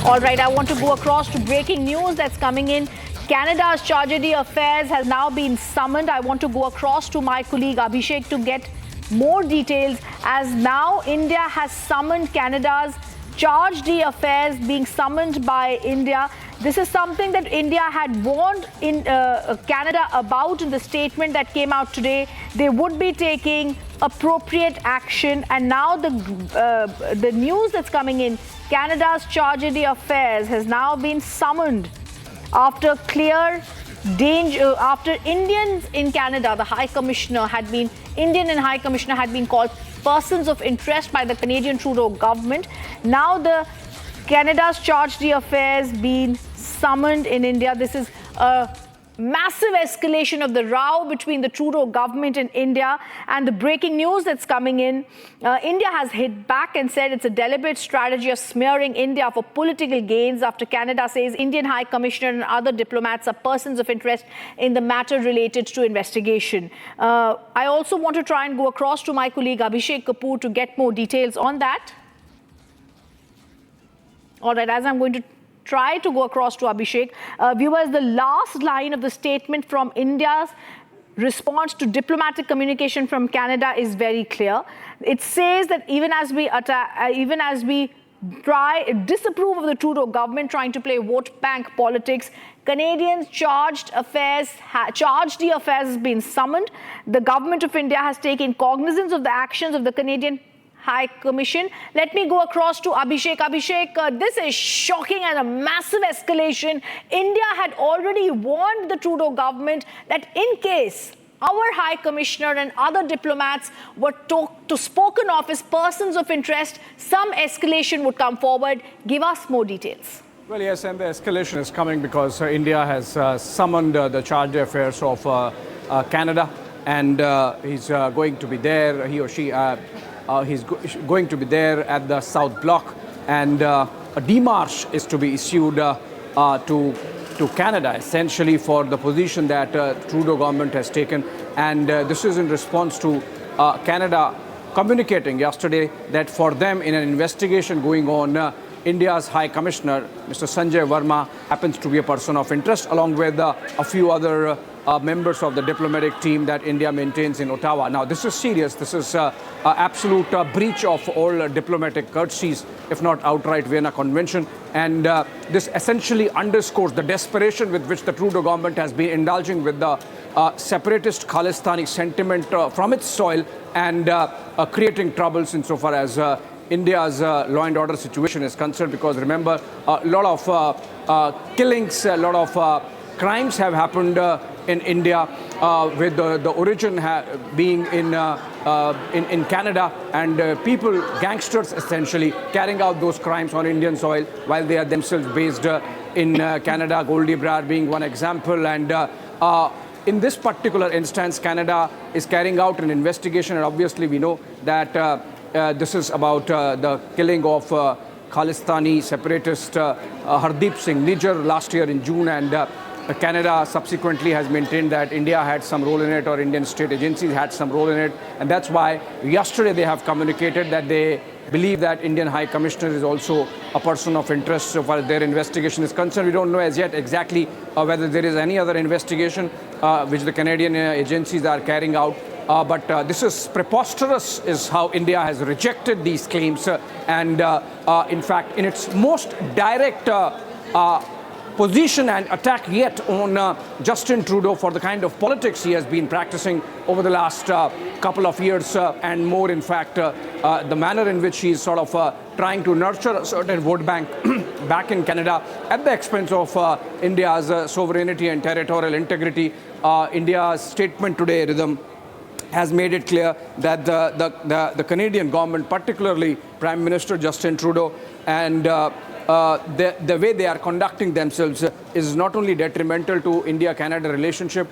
All right, I want to go across to breaking news that's coming in. Canada's Charge d'Affaires has now been summoned. I want to go across to my colleague Abhishek to get more details, as now India has summoned Canada's Charge d'Affaires, being summoned by India. This is something that India had warned in Canada about in the statement that came out today. They would be taking appropriate action, and now the news that's coming in, Canada's Charge d'Affaires has now been summoned after clear danger, after Indians in Canada, the High Commissioner had been, Indian and High Commissioner had been called persons of interest by the Canadian Trudeau government. Now the Canada's Charge d'Affaires being summoned in India. This is a massive escalation of the row between the Trudeau government and India, and the breaking news that's coming in. India has hit back and said it's a deliberate strategy of smearing India for political gains after Canada says Indian High Commissioner and other diplomats are persons of interest in the matter related to investigation. I also want to try and go across to my colleague Abhishek Kapoor to get more details on that. All right, as I'm going to try to go across to Abhishek. Viewers, the last line of the statement from India's response to diplomatic communication from Canada is very clear. It says that even as we disapprove of the Trudeau government trying to play vote bank politics, Canadians Charge d'Affaires has been summoned. The government of India has taken cognizance of the actions of the Canadian High Commission. Let me go across to Abhishek. Abhishek, this is shocking and a massive escalation. India had already warned the Trudeau government that in case our High Commissioner and other diplomats were spoken of as persons of interest, some escalation would come forward. Give us more details. Well, yes, and the escalation is coming because India has summoned the Charge d'Affaires of Canada, and he's going to be there, he or she. He's going to be there at the South Block, and a demarche is to be issued to Canada, essentially for the position that Trudeau government has taken. And this is in response to Canada communicating yesterday that for them, in an investigation going on, India's High Commissioner, Mr. Sanjay Verma, happens to be a person of interest, along with a few other members of the diplomatic team that India maintains in Ottawa. Now, this is serious. This is an absolute breach of all diplomatic courtesies, if not outright Vienna Convention. And this essentially underscores the desperation with which the Trudeau government has been indulging with the separatist Khalistani sentiment from its soil, and creating troubles insofar as India's law and order situation is concerned. Because remember, a lot of killings, a lot of crimes have happened in India, with the origin being in Canada, and gangsters essentially carrying out those crimes on Indian soil while they are themselves based in Canada, Goldie Brar being one example. And in this particular instance, Canada is carrying out an investigation, and obviously we know that this is about the killing of Khalistani separatist Hardeep Singh Nijjar last year in June, and Canada subsequently has maintained that India had some role in it, or Indian state agencies had some role in it, and that's why yesterday they have communicated that they believe that Indian High Commissioner is also a person of interest so far as their investigation is concerned. We don't know as yet exactly whether there is any other investigation which the Canadian agencies are carrying out. But this is preposterous, is how India has rejected these claims. And in fact, in its most direct position and attack yet on Justin Trudeau for the kind of politics he has been practicing over the last couple of years, and more, in fact, the manner in which he is sort of trying to nurture a certain vote bank back in Canada at the expense of India's sovereignty and territorial integrity. India's statement today, Rhythm, has made it clear that the Canadian government, particularly Prime Minister Justin Trudeau, and the way they are conducting themselves is not only detrimental to India-Canada relationship,